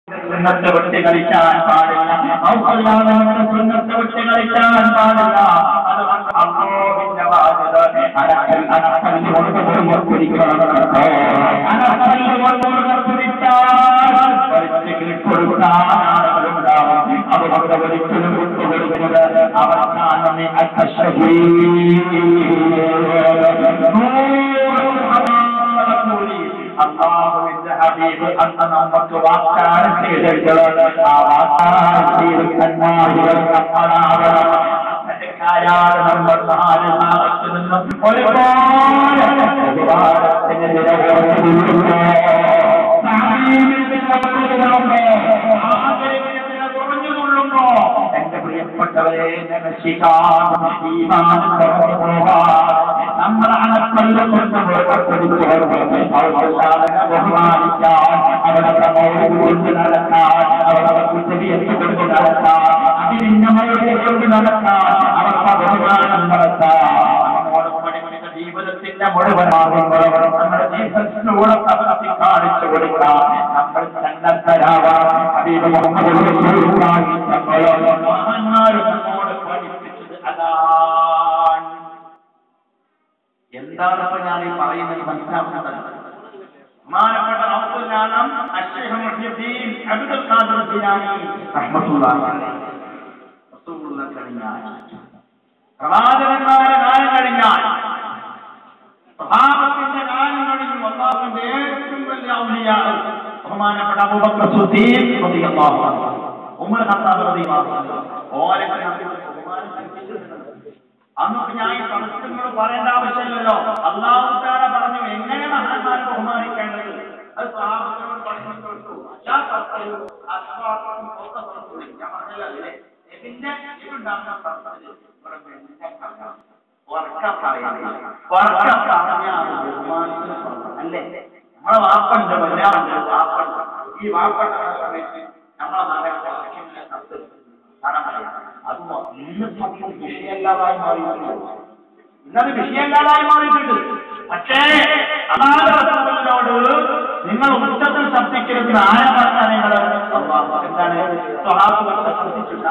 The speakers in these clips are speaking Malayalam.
സുന്നത്ത് വിട്ട് കളിക്കാൻ പാടില്ല. ഔഖല്ലാഹുവിന്റെ സുന്നത്ത് വിട്ട് കളിക്കാൻ പാടില്ല. അതുകൊണ്ട് അല്ലാഹുവിന്റെ വാജിബ് അനക്കൽ കൊടുക്കാൻ അതുകൊണ്ട് ഒരിക്കലും വിട്ടുകൊടുക്കുന്നത് അവസാനം അല്ലാഹുവിന്റെ ഹബീബ് അന്ന് നമുക്ക് വാഗ്ദാനം ചെയ്തിട്ടുള്ളത് ആ വാഗ്ദാനം ചെയ്ത് സന്മാർഗികൾ നമ്മളാവണം. നമ്മൾ നാല് ഭാഗത്ത് നിന്നും ഒരുപാട് എന്റെ പ്രിയപ്പെട്ടവരെ നമ്മൾ അണക്കൊല്ലം കൊണ്ട് ബഹുമാനിക്കാൻ അവിടെ കൊണ്ട് നടക്കാൻ അവർക്ക് കൊണ്ട് നടക്കാൻ അതിരിഞ്ഞമയുടെ കൊണ്ട് നടക്കാൻ അവർക്ക് ബഹുമാനം നടത്താൻ ജീവിതത്തിന്റെ മുഴുവൻ മാർഗങ്ങളും നമ്മുടെ ജീവിതത്തിലൂടെ പ്രവർത്തി കാണിച്ചു കൊടുക്കാൻ നമ്മൾ സന്നദ്ധരാവാൻ നമ്മോട് പഠിപ്പിച്ചത് അതാണ്. എന്താണപ്പോ ഞാൻ ഈ പറയുന്നത് മനസ്സിലാക്കുന്നത്? ബഹുമാനപ്പെട്ട ഔദ്ദുലാനം അശ്ശൈഖ് മുഹ്യിദ്ദീൻ അബ്ദുൽ ഖാദിർ ജിലാനി റഹ്മത്തുള്ളാഹി അലൈഹി റസൂലുള്ളാഹി കഴിഞ്ഞാൽ പ്രവാചകന്മാരുടെ കാലം കഴിഞ്ഞാൽ സ്വഹാബത്തിന്റെ കാലം കഴിഞ്ഞു. അല്ലാഹുവിന്റെ ഏറ്റവും വലിയ ഔലിയാ ബഹുമാനപ്പെട്ട അബൂബക്കർ സിദ്ദീഖ് റളിയല്ലാഹു അൻഹു, ഉമർ ഖത്താബ് റളിയല്ലാഹു അൻഹു ഓരൊക്കെ അന്നൊക്കെ ഞാൻ ഈ സംസ്കൃതങ്ങൾ പറയേണ്ട ആവശ്യമില്ലല്ലോ. അല്ലാഹു തആല പറഞ്ഞു എങ്ങനെ മഹാന്മാരെ ബഹുമാനിക്കേണ്ടത്. അത് സ്വഹാബത്തിനോട് പറഞ്ഞു കൊടുത്തു. ഞാൻ പറഞ്ഞല്ലേ ഇതിന്റെ ഇതുണ്ടാകുന്ന അല്ലേ നമ്മളെ വാപ്പുണ്ട് മലയാളുണ്ട് വാപ്പുണ്ട്. ഈ വാപ്പുണ്ട സമയത്ത് നമ്മളെ മകൻ അത് ഇന്ന് വിഷയല്ലാതായി മാറിയിട്ടുണ്ട്. ഇന്നത് വിഷയല്ലാതായി മാറിയിട്ടുണ്ട്. പക്ഷേ അനാഥോട് നിങ്ങൾ ഉച്ചത്തിൽ ശബ്ദിക്കരുത്. ആരെ പറഞ്ഞാൽ നിങ്ങൾ എന്താണ് സ്വഹാബത്തെ ശ്രദ്ധിച്ചില്ല?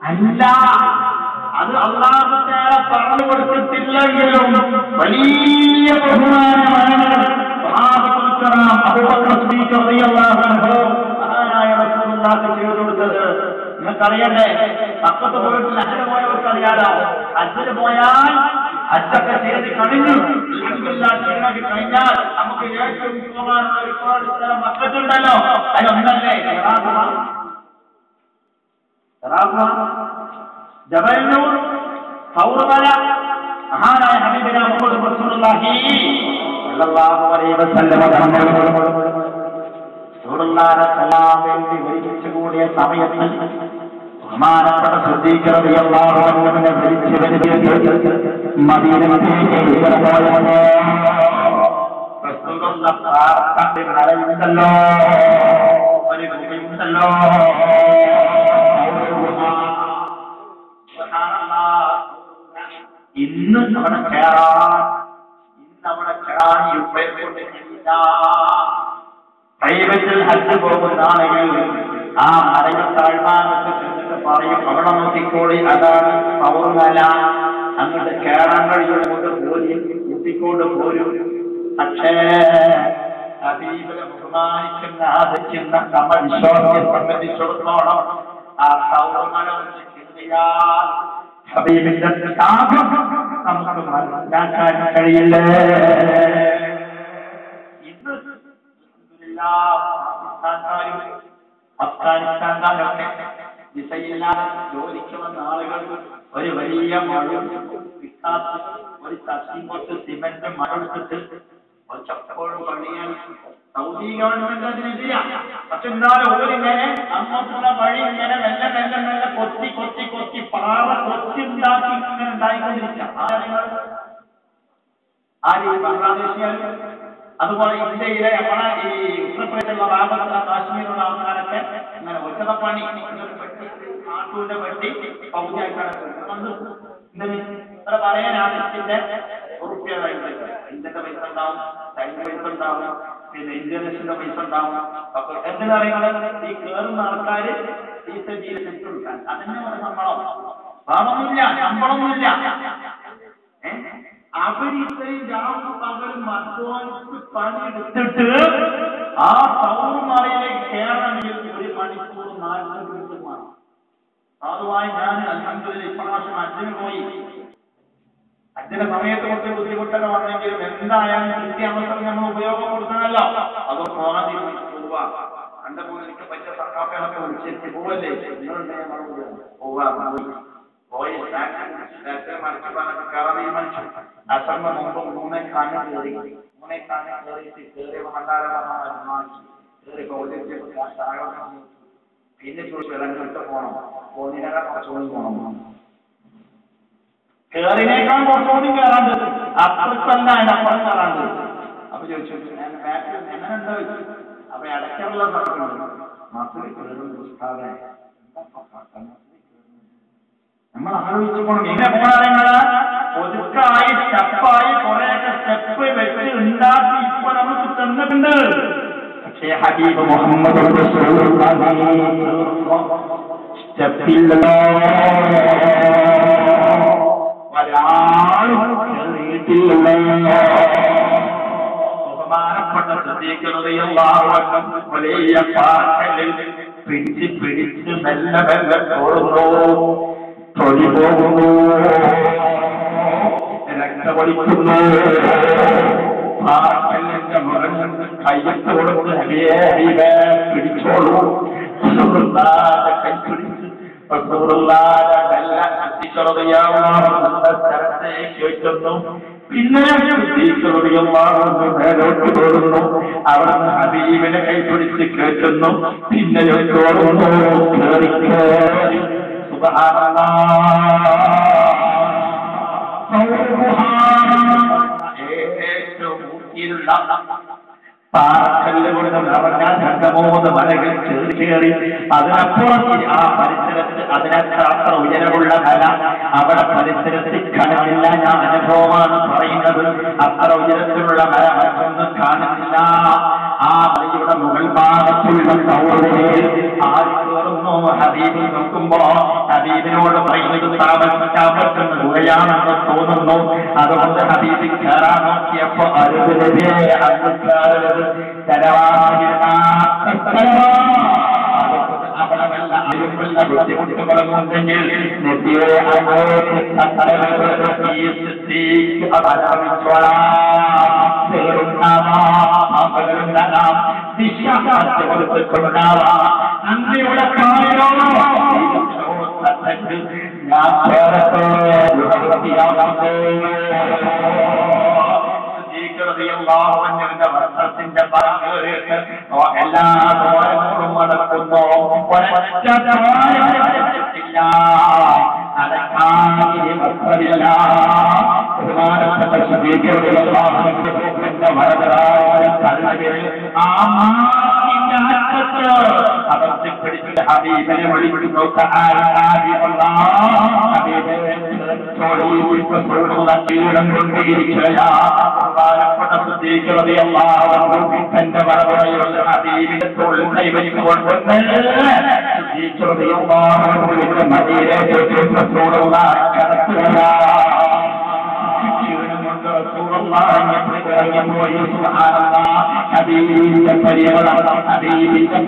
അല്ല, അത് അല്ലാഹു തആല പറഞ്ഞു കൊടുത്തിട്ടില്ലെങ്കിലും വലിയ ബഹുമാനമാണ് അബൂബക്കർ സിദ്ദീഖ് റളിയല്ലാഹു അൻഹു മഹാനായ റസൂലുള്ളാഹിക്ക് ചെയ്തു കൊടുത്തത്. നിങ്ങൾക്കറിയണ്ടേ, പക്കത്ത് പോയിട്ട് ഹജ്ജിന് പോയവർക്ക് അറിയാലോ. ഹജ്ജിന് പോയാൽ ഹജ്ജൊക്കെ ചെയ്ത് കഴിഞ്ഞു കഴിഞ്ഞാൽ നമുക്ക് ഏറ്റവും പോകാനുള്ള ഒരുപാട് സ്ഥലം മക്കത്തുണ്ടല്ലോ. അതിലൊന്നല്ലേ ജബൽനൂർ, സൗറമല. മഹാനായ ഹബീബിന മുഹമ്മദ് റസൂലുള്ളാഹി സ്വല്ലല്ലാഹു അലൈഹി വസല്ലം റസൂലുള്ളാഹിനെ സലാം വേണ്ടി ഒരുമിച്ച് കൂടിയ സമയത്ത് ബഹുമാനപ്പെട്ട സിദ്ദീഖ് റളിയല്ലാഹു അൻഹുവിനെ വിളിച്ചു വരുത്തിയിട്ട് മദീനയിലേക്ക് പോയപ്പോൾ റസൂലുള്ളാഹി പ്രാർത്ഥന നടന്നല്ലോ. ഒരു ഭൂമിയുണ്ടല്ലോ, ഇന്ന് അവിടെ കയറാൻ പ്രൈവറ്റിൽ ഹജ്ജ് പോകുന്ന ആളുകൾ ആ മലയ താഴ്മാനത്ത് ചെന്നിട്ട് പറയും അവിടെ നോക്കിക്കോളി, അതാണ് പൗർമല, അങ്ങോട്ട് കയറാൻ കഴിയുകൊണ്ട് പോരി കുത്തിക്കൊണ്ട് പോരും. പക്ഷേ ഹബീബിനെ ബഹുമാനിക്കുന്ന ആദരിക്കുന്ന നമ്മൾ വിശ്വാസിയെ സംബന്ധിച്ചിടത്തോളം ആ പൗർമല കിട്ടിയാൽ ഹബീബിന്റെ ത്യാഗം നമുക്ക് മനസ്സിലാക്കാൻ കഴിയില്ല. ഇന്ന് അഫ്ഗാനിസ്ഥാൻകാരൊക്കെ വിസയില്ലാതെ ജോലിക്ക് വന്ന ആളുകൾ ഒരു വലിയ മഴ കിട്ടാത്ത ഒരു തട്ടിങ്ങോട്ട് സിമന്റ് മഴെടുത്തിട്ട് ചപ്പോഴും പണിയാൻ സൗദി ഗവൺമെന്റ് അതിനെതിരാ. പക്ഷെ എന്നാലും ഓരിങ്ങനെ അങ്ങോട്ടുള്ള വഴി ഇങ്ങനെ മെല്ലെ മെല്ലെ മെല്ലെ കൊത്തി കൊത്തി കൊത്തി പാറ കൊത്തി ഉണ്ടാക്കി ഇങ്ങനെ ഉണ്ടായിക്കൊണ്ടിരിക്കുക. ആര് ബംഗ്ലാദേശിയാൽ അതുപോലെ ഇന്ത്യയിലെ നമ്മളെ ഈ ഉത്തർപ്രദേശിലുള്ള ഭാഗത്തുള്ള കാശ്മീരുള്ള ആൾക്കാരൊക്കെ ഇങ്ങനെ ഒറ്റപ്പണി പെട്ടി നാട്ടൂന്റെ പെട്ടി പൗതിയായിട്ടാണ് ഇത്ര പറയാൻ ആവശ്യത്തിന്റെ ഉറുപ്പ്യതായിട്ട് ഇന്ത്യന്റെ പൈസ ഉണ്ടാവും, ചൈന പൈസ ഉണ്ടാവും, പിന്നെ ഇന്റർനാഷണൽ പൈസ ഉണ്ടാവും. അപ്പൊ എന്തിനറിയാതെ ഈ കയറുന്ന ആൾക്കാര് ഈ സജീവ സെറ്റ് കൊടുക്കാൻ അതന്നെ ഒരു ശമ്പളം, വേറൊന്നുമില്ല, ശമ്പളമൊന്നുമില്ല. അവര് ഇത്രയും രാവും പകലും അധ്വാനിച്ച് പണിയെടുത്തിട്ട് ആ സൗമറയിലേക്ക് കയറണമെങ്കിൽ 1 മണിക്കൂർ 40 മിനിറ്റ് വേണം. അതുമായി ഞാൻ അൽഹംദുലില്ലാഹ് ഇപ്രാവശ്യം ഹജ്ജിന് പോയി. ഹജ്ജിന്റെ സമയത്ത് കുറച്ച് ബുദ്ധിമുട്ടൊക്കെ വന്നെങ്കിലും എന്തായാലും കൃത്യാവസ്ഥകൾ നമ്മൾ ഉപയോഗപ്പെടുത്തണമല്ലോ. അത് പോകാതെ പോവാ. 2-3 എനിക്ക് പറ്റിയ സക്കാഫകളൊക്കെ വിളിച്ചിട്ട് പോവല്ലേ, പോയി മറിച്ച് കയറാൻ തീരുമാനിച്ചു. അസറിന് മുമ്പ് 3:15 കയറി. 3:15 കയറിയിട്ട് കയറിയ ഭണ്ഡാരമാക്കി കയറി പിന്നെ ചോദിച്ചു പോകണം, പോന്നതിനേക്കാൾ കുറച്ചുകൂടി പോകണം, കയറിനേക്കാൾ കുറച്ചുകൂടി കയറാണ്ട്, അപ്പുറത്തല്ല അതിനപ്പുറം കയറാണ്ട്. അപ്പൊ ചോദിച്ചു എങ്ങനെ എന്താ വെച്ചു. അപ്പൊ ഇടയ്ക്കുള്ള പറഞ്ഞുണ്ട് മക്കളിൽ കയറും പുസ്തകം നമ്മൾ ആലോചിച്ചു പോകണം. എങ്ങനെ പോകാറ് ഒതുക്കായി സ്റ്റെപ്പായി കുറെയൊക്കെ സ്റ്റെപ്പ് വെച്ച് ഉണ്ടാക്കി ഇപ്പൊ നമുക്ക് തന്നിട്ടുണ്ട്. പക്ഷേ ഹബീബ് മുഹമ്മദ് സ്റ്റെപ്പില്ലല്ലോ, ഒരാളും കേറിയിട്ടില്ലല്ലോ. ബഹുമാനപ്പെട്ട സിദ്ദീഖ് റളിയല്ലാഹു അൻഹു വലിയ പാറയിൽ പിടിച്ച് പിടിച്ച് മെല്ലെ മെല്ലെ തോടുന്നു, തൊഴി പോകുന്നു, രക്തമൊലിക്കുന്നു. പാറക്കല്ലിന്റെ മുകളിൽ കയ്യത്ത് കൊടുത്ത് ഹബീബേ പിടിച്ചോളൂ, കൈ പിടിച്ച് സ്ഥലത്തേക്ക് വെക്കുന്നു. പിന്നെ മേലോട്ട് തോന്നുന്നു, അവിടെ ഹബീബിനെ കൈപിടിച്ച് കേൾക്കുന്നു. പിന്നെ തോന്നുന്നു കേറി കേറി ഏറ്റവും ഊട്ടിയിലുള്ള പാറക്കല്ല് കൊണ്ട് നിറഞ്ഞ 2-3 മലകൾ കയറി അതിനപ്പുറം ആ പരിസരത്ത് അതിനത്ര ഉയരമുള്ള മല അവിടെ പരിസരത്ത് കാണുന്നില്ല. ഞാൻ അനുഭവമാണ് പറയുന്നത്. അത്ര ഉയരത്തിലുള്ള മല മറ്റൊന്നും കാണുന്നില്ല. ആ മലയുടെ മുകൾ ഭാഗത്തുള്ള സൗരയിൽ ആര് കയറുന്നു? ഹബീബ് നോക്കുമ്പോ ഹബീബിനോട് പറയുന്നത് താമസിക്കാൻ പറ്റുന്ന ഗുഹയാണെന്ന് തോന്നുന്നു. അതുകൊണ്ട് ഹബീബ് കയറാൻ നോക്കിയപ്പോ അരുത് അരുത് അവിടെ വല്ല അരുമുള്ള ബുദ്ധിമുട്ടുകളുമുണ്ടെങ്കിൽ നബിയെ അങ്ങയുടെ വസ്ത്രത്തിന്റെ പറഞ്ഞിട്ട് എല്ലാ ദോരങ്ങളും നടക്കുന്നു. ഒരൊറ്റ അടക്കാതിരി വസ്ത്രമില്ല. അവർത്തിപ്പിടിച്ചിട്ട് ഹബീബിനെ വിളിക്കുന്നു. കീടം കൊണ്ടിരിക്കുകയാ തന്റെ മറമുറയുള്ള ഹബീബിന്റെ തോളിൽ കൈവരിക്കൊണ്ട് ഹബീബിന്റെ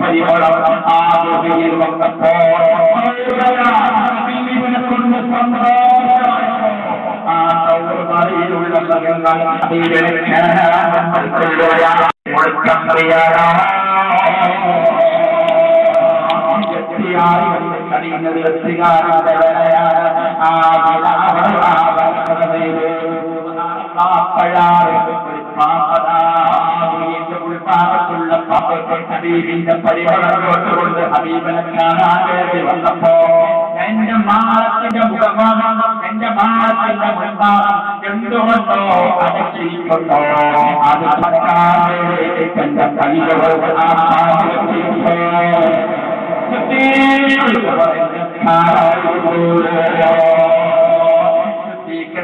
പരിമളം ആ ഗുഹയിൽ വന്നപ്പോൾ ഹബീബിനെ കൊണ്ട് ആ സൗകര്യമുള്ള മൃഗങ്ങൾ ഹബീബിനെ കഴിയുന്നത് എത്തുകാരുടെ വേലയാണ്. ആ ഉൾഭാഗത്തുള്ള ഹബീബിന്റെ പരിമളത്തോട്ട് കൊണ്ട് ഹബീബിനെ കാണാൻ വേണ്ടി വന്നപ്പോ എന്റെ മാളത്തിന്റെ മുഖമാണ്, എന്റെ മാളത്തിന്റെ മുൻഭാഗം എന്തുകൊണ്ടോ അടച്ചിരിക്കൊണ്ടോ അത് എന്റെ കൈകൾ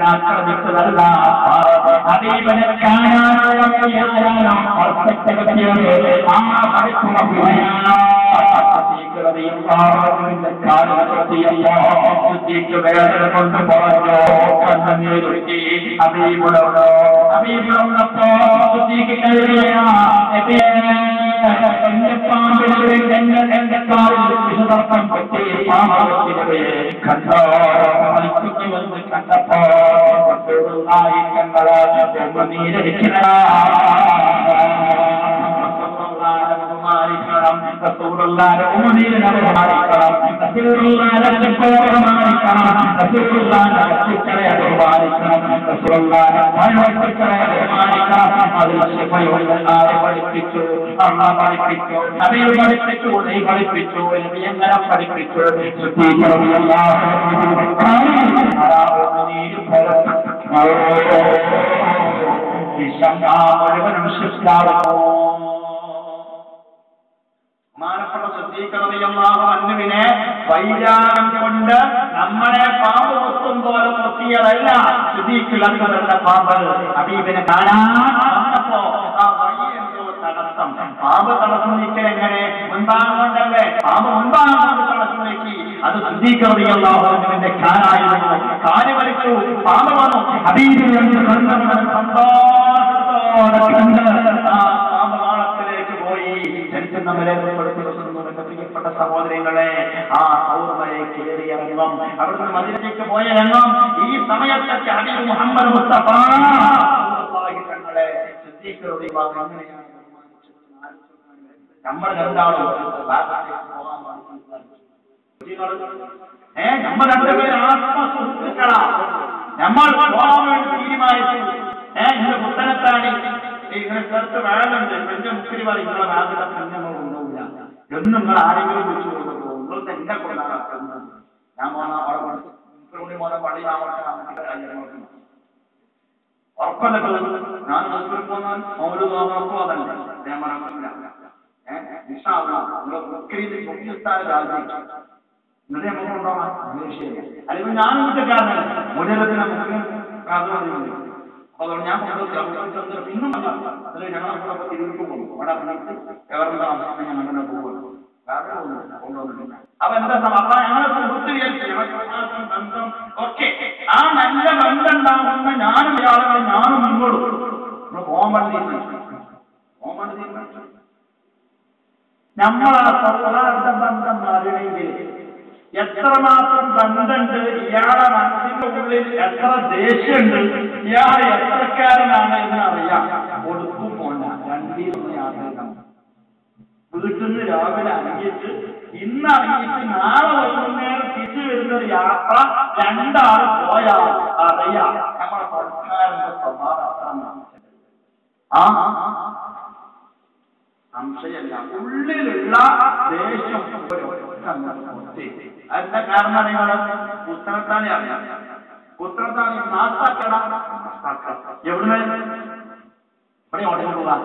ആക്രമിച്ചതല്ല ഹബീബിനെ കാണാനുള്ള ആ പഠിക്കുന്ന വേദന കൊണ്ട് പറഞ്ഞു കണ്ണുനീരുറ്റി ഹബീബുള്ളപ്പോ എന്റെ പാമ്പിനെ എന്റെ കാലിൽ വിഷതർപ്പം പറ്റി പാമ്പത്തിനെ കണ്ടോ മത്സ്യവന്ന് കണ്ടപ്പോ ഞങ്ങള് നീരടിക്കുന്ന റസൂലുള്ളാഹിയെ ഉമ്മീനെ ബഹുമാനിക്കണം റസൂലുള്ളാഹിയെ ബഹുമാനിക്കണം റസൂലുള്ളാഹിയെ ബഹുമാനിക്കണം റസൂലുള്ളാഹിയെ ബഹുമാനിക്കണം അതിൽ ശിഫയുള്ളാഹിയെ പഠിപ്പിച്ചു അല്ലാഹു പഠിപ്പിച്ചു നബി പഠിപ്പിച്ചു നീ പഠിപ്പിച്ചു നബി എങ്ങനെ പഠിപ്പിച്ചു റളിയല്ലാഹു മുഴുവനും ശിഷ്ടാവോ മാനപ്പെട്ട സിദ്ദീഖ് റളിയല്ലാഹു അൻഹുവിനെ വൈരാഗ്യം കൊണ്ട് നമ്മളെ പാമ്പ് കൊത്തും പോലെ കൊത്തിയതല്ല സിദ്ദീഖ് അക്ബറിന്റെ പാമ്പ് ഹബീബിനെ കാണാനപ്പോ ആ വഴി എന്തോ തടസ്സം പാമ്പ് തടസ്സം നീക്കൽ എങ്ങനെ മുൻഭാഗമുണ്ടല്ലേ പാമ്പ് മുൻഭാഗം തടസ്സം നീക്കി അത് സിദ്ദീഖ് റളിയല്ലാഹു അൻഹുവിന്റെ കാലായിരുന്നു കാല് വലിച്ചു പാമ്പ് വന്നു ഹബീബിനെ പ്രിയപ്പെട്ട സഹോദരങ്ങളെ ആ സൗരമയെ കയറിയിറങ്ങും അവിടുന്ന് മദീനയിലേക്ക് പോയ രംഗം ഈ സമയത്തൊക്കെ ഹബീബ് മുഹമ്മദ് മുസ്തഫ തങ്ങളെ നമ്മൾ രണ്ടാളും നമ്മൾ രണ്ടുപേരും ആത്മസുഹൃത്തുക്കളാ നമ്മൾ തീരുമാനിച്ചു ഇന്ന് പുത്തനത്താണി ഇങ്ങനെ ചേർത്ത് വേളുണ്ട് എന്റെ മുസ്ലിം പറയും നിങ്ങളെ വേണ്ട നമ്മൾ കൊണ്ടുപോകില്ല എന്നും നിങ്ങൾ ആരെങ്കിലും വിളിച്ചു കൊടുക്കുമോ നിങ്ങൾക്ക് എന്നെ കൊണ്ടാണ് ഞാൻ പോണ അവിടെ മോനെ പള്ളി ഉറപ്പല്ല ഞാൻ മുസ്ലിം പോന്നാൽ മൗലു നോക്കോ അതല്ല ഞാൻ പറഞ്ഞില്ല ഇന്നലെ നമുക്ക് കൊണ്ടുപോകാൻ അല്ലെങ്കിൽ ഞാൻ കുറ്റക്കാരനല്ല മുതലത്തിന് മുസ്ലിം അതുകൊണ്ട് ഞാൻ ഇന്നും ഞങ്ങളെ തിരുവിട്ട് പോകും അവിടെ എവരുടെ അവസ്ഥ ഞാൻ അങ്ങനെ പോകുന്നു കൊണ്ടുവന്നിട്ടില്ല അപ്പൊ എന്താ അപ്പൊ ഞങ്ങളെ സുഹൃത്ത് ബന്ധം ഒക്കെ ആ നല്ല ബന്ധം ഉണ്ടാകുന്ന ഞാനും ഇയാളുകൾ ഞാനും മുന്നോട്ട് നമ്മൾ പോകാൻ വേണ്ടി നമ്മളാ സൗഹാർദ്ദ ബന്ധം അറിയണമെങ്കിൽ എത്രമാത്രം ബന്ധമുണ്ട് ഇയാളെ മനസ്സിന്റെ ഉള്ളിൽ എത്ര ദേഷ്യമുണ്ട് ഇയാൾ എത്രക്കാരനാണ് എന്ന് അറിയാം കൊടുക്കും പോണ്ട രണ്ടീന്ന് യാത്ര വീട്ടിൽ നിന്ന് രാവിലെ അറിയിച്ച് ഇന്ന് അറിയിച്ച് നാളെ വൈകുന്നേരം തിരിച്ചു വരുന്നൊരു യാത്ര രണ്ടാൾ പോയാൽ അറിയാം നമ്മുടെ സർക്കാരിന്റെ സ്വഭാവം സംശയമല്ല ഉള്ളിലുള്ള ദേഷ്യം അതിന്റെ കാരണം നിങ്ങള് പുസ്തകത്താനെ അറിയാം പുസ്തകത്താനെ നാട്ടാക്കട എവിടെ ഇവിടെ ഓട്ടം പോകാം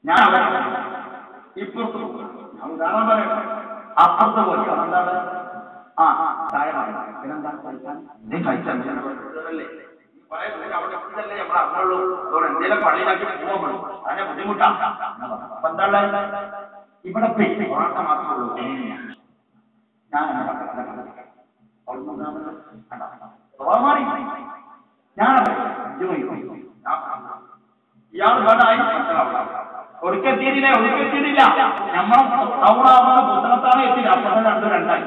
ഞാൻ ഇപ്പുറത്ത് ഉദാഹരണം പറയാം അപ്പുറത്ത് പോയി എന്താണ് ആ താഴെ പിന്നെന്താ കഴിക്കാൻ നീ കഴിച്ചല്ലേ നമ്മളെ അങ്ങുള്ളൂ അതുകൊണ്ട് എന്തെങ്കിലും പള്ളിയിലാക്കി പോകാൻ അതിനെ ബുദ്ധിമുട്ടാണ് അപ്പൊ എന്താ ഇവിടെ ഓട്ടം മാത്രമേ ഉള്ളൂ ഞാൻ ഇയാൾ വേണ്ടായി ഒടുക്കെത്തിയില്ല നമ്മൾ ടൗണാവുന്ന പുസ്തകത്താണ് എത്തിയില്ല അപ്പൊ രണ്ടായി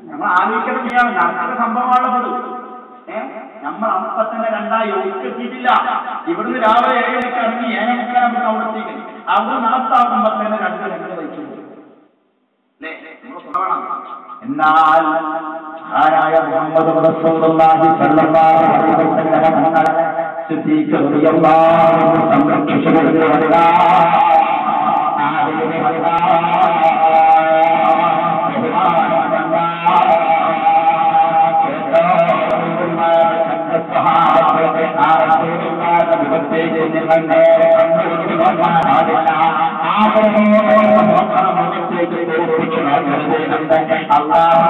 നമ്മൾ ആലോചിക്കണം നടക്കുന്ന സംഭവമാണ് നമ്മൾ അപ്പൊ തന്നെ രണ്ടായി ഒടുക്കെത്തിയിട്ടില്ല ഇവിടുന്ന് രാവിലെ 7 മണിക്ക് ഇറങ്ങി 7 മുക്കാലാകുമ്പോൾ അവിടെ എത്തിക്കണം അവിടെ നാട്ടാകുമ്പോ തന്നെ രണ്ട് വഹിച്ചു എന്നാൽ ആരായ മുഹമ്മദ് റസൂലുള്ളാഹി സ്വല്ലല്ലാഹു അലൈഹി വസല്ലം സിദ്ദീഖ് റളിയല്ലാഹു അൻഹു സംരക്ഷിച്ചുകൊണ്ടിരുന്ന അല്ലാഹു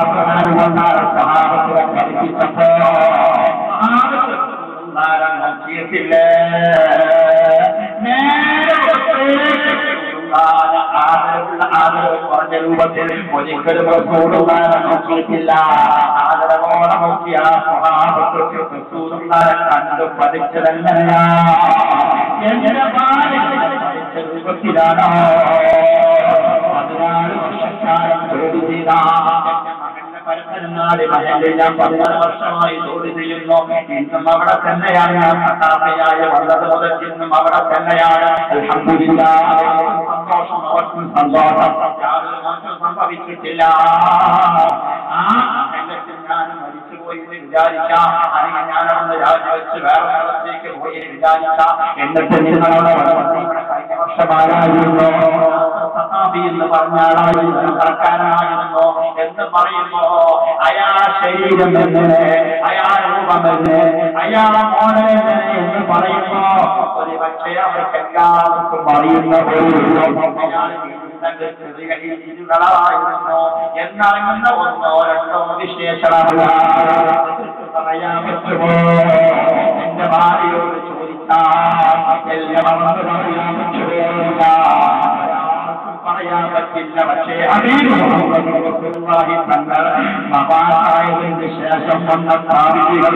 സുബ്ഹാനഹു വ തആല സഹാബത്തുകളെ പഠിപ്പിച്ചപ്പോൾ നോക്കിയിട്ടില്ല. ആദരവ് കുറഞ്ഞ രൂപത്തിൽ ഒരിക്കലും റസൂലുള്ളാഹിനെ നോക്കിയിട്ടില്ല. ആദരവോടെ നോക്കിയ സ്വഹാബത്ത് റസൂലുള്ളാഹിനെ കണ്ടു പഠിച്ചതെങ്ങനെയാ? എന്റെ പഠിച്ച രൂപത്തിലാണോ? 14 വർഷക്കാലം ജോലി ചെയ്ത പരപ്പരങ്ങാടി മഹലിൽ ഞാൻ 14 വർഷമായി ജോലി ചെയ്യുന്നു. ഇന്നും അവിടെ തന്നെയാണ്. ഞാൻ സഹാബിയായി വന്നത് മുതൽ ഇന്നും അവിടെ തന്നെയാണ്. അൽഹംദുലില്ലാഹ്. സന്തോഷം, അവർക്കും സന്തോഷം. യാതൊരു മാറ്റം സംഭവിച്ചിട്ടില്ല. ആ മഹല്ലത്തിൽ ഞാൻ മരിച്ചുപോയി എന്ന് വിചാരിക്കാം. അല്ലെങ്കിൽ ഞാനവിടെ രാജിവെച്ച് വേറെ സ്ഥലത്തേക്ക് പോയി എന്ന് വിചാരിക്കാം. എന്നിട്ട് നിങ്ങളവിടെ കഴിഞ്ഞ വർഷമാരായിരുന്നു സഹാബി എന്ന് പറഞ്ഞാളായിരുന്നു, സർക്കാരായിരുന്നു എന്ന് പറയുമ്പോ അയാ ശരീരം എങ്ങനെ, അയാ രൂപമെന്ന്, അയാ മോനെ എന്ന് പറയുമ്പോ ഒരു പക്ഷേ അവർക്ക് എല്ലാവർക്കും അറിയുന്ന ഇരുകളായിരുന്നു എന്നറിയുന്ന 1 or 2 വിശേഷണമല്ല പറയാൻ പറ്റുമോ? എന്റെ ഭാര്യയോട് ചോദിച്ചാൽ എല്ലാം പറയാൻ പറ്റുകയില്ല, പറയാൻ പറ്റില്ല. പക്ഷേ മഹാനായതിന് ശേഷം വന്ന സ്വഹാബത്തിനെ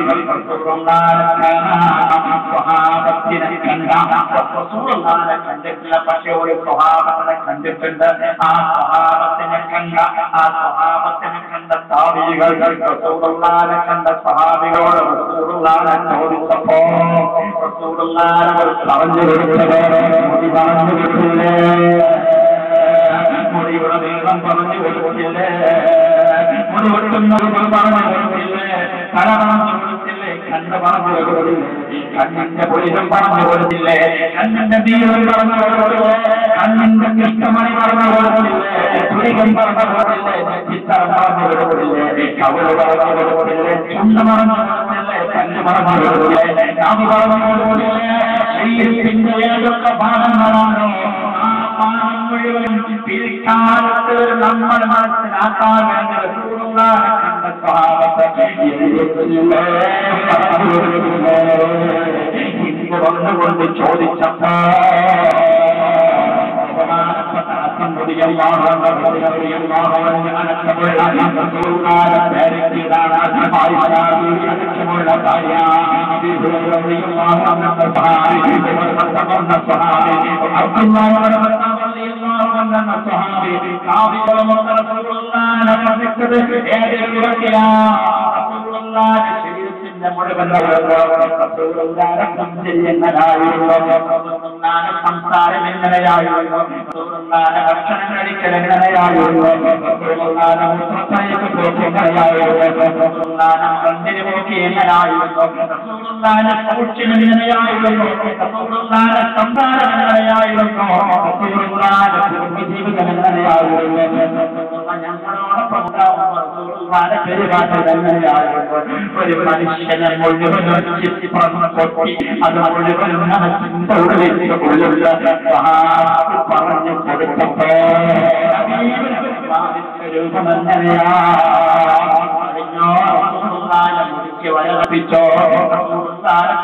കണ്ടിട്ടില്ല. പക്ഷെ ഒരു സ്വഹാബത്തിനെ കണ്ടിട്ടുണ്ട്. ആ സ്വഹാബത്തിനെ കണ്ട സാബികൾ റസൂലുള്ളാഹിനെ കണ്ട സഹാബികളോട് റസൂലുള്ളാഹിനെ ചോദിച്ചപ്പോ റസൂലുള്ളാഹിനോട് പറഞ്ഞു കൊടുത്തത് മുടി പറഞ്ഞു കൊടുത്തില്ലേ? മുടിയുടെ നീളം പറഞ്ഞു കൊടുത്തില്ലേ? മുടി വെട്ടുന്നത് പറഞ്ഞു കൊടുത്തില്ലേ? തല പറഞ്ഞു കൊടുത്തില്ലേ? കണ്ണ് പറഞ്ഞു കൊടുത്തില്ലേ? കണ്ണിന്റെ പൊളികം പറഞ്ഞു കൊടുത്തില്ലേ? കണ്ണിന്റെ നീളം പറഞ്ഞു കൊടുത്തില്ലേ? കണ്ണിന്റെ കൃഷ്ണമണി പറഞ്ഞു കൊടുത്തില്ലേ? പൊളികം പറഞ്ഞു കൊടുത്തില്ലേ? ചിത്രം പറഞ്ഞു കൊടുത്തില്ലേ? കവള് പറഞ്ഞു കൊടുത്തില്ലേ? ചുണ്ട് പറഞ്ഞു കൊടുത്തില്ലേ? കണ്ണ് പറഞ്ഞു കൊടുത്തില്ലേ? നാവി പറഞ്ഞു കൊടുത്തില്ലേ? ശരീരത്തിന്റെ ഏതൊക്കെ ഭാഗങ്ങളാണോ ആ ഭാഗം മുഴുവൻ പിൽക്കാലത്ത് നമ്മൾ മനസ്സിലാക്കാൻ വേണ്ടി റസൂലുള്ളാഹിനെ കണ്ട സ്വഹാബത്ത് ഇന്ന് വന്നുകൊണ്ട് ചോദിച്ചപ്പോ സംസാരം എങ്ങനെയായിരുന്നു? ഭക്ഷണം കഴിക്കൽ എങ്ങനെയായിരുന്നു? കണ്ണിന് നോക്കി എങ്ങനെയായിരുന്നു? സൂക്ഷിന് എങ്ങനെയായിരുന്നു? സംസാരം എങ്ങനെയായിരുന്നു? ജീവിതം എങ്ങനെയായിരുന്നു? ഞങ്ങളോടൊപ്പം പെരുമാറ്റം എങ്ങനെയായിരുന്നു? ഒരു മനുഷ്യനെ മുഴുവനും കൊട്ടി അത് മുഴുവനും പറഞ്ഞു കൊടുത്തപ്പോ രൂപമെങ്ങനെയാ? മുടിക്ക് വരകൽപ്പിച്ചോ?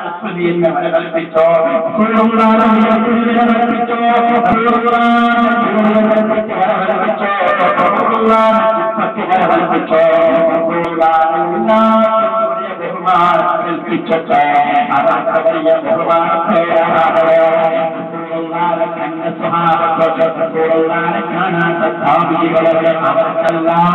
ക്രിസ്തുവിനെ വരകൽപ്പിച്ചോ? വരകൽപ്പിച്ചോ? കൽപ്പിച്ചോ? അതൊക്കെ വലിയ ബഹുമാനത്തെ കാണാത്ത സാബികളെ അവർക്കെല്ലാം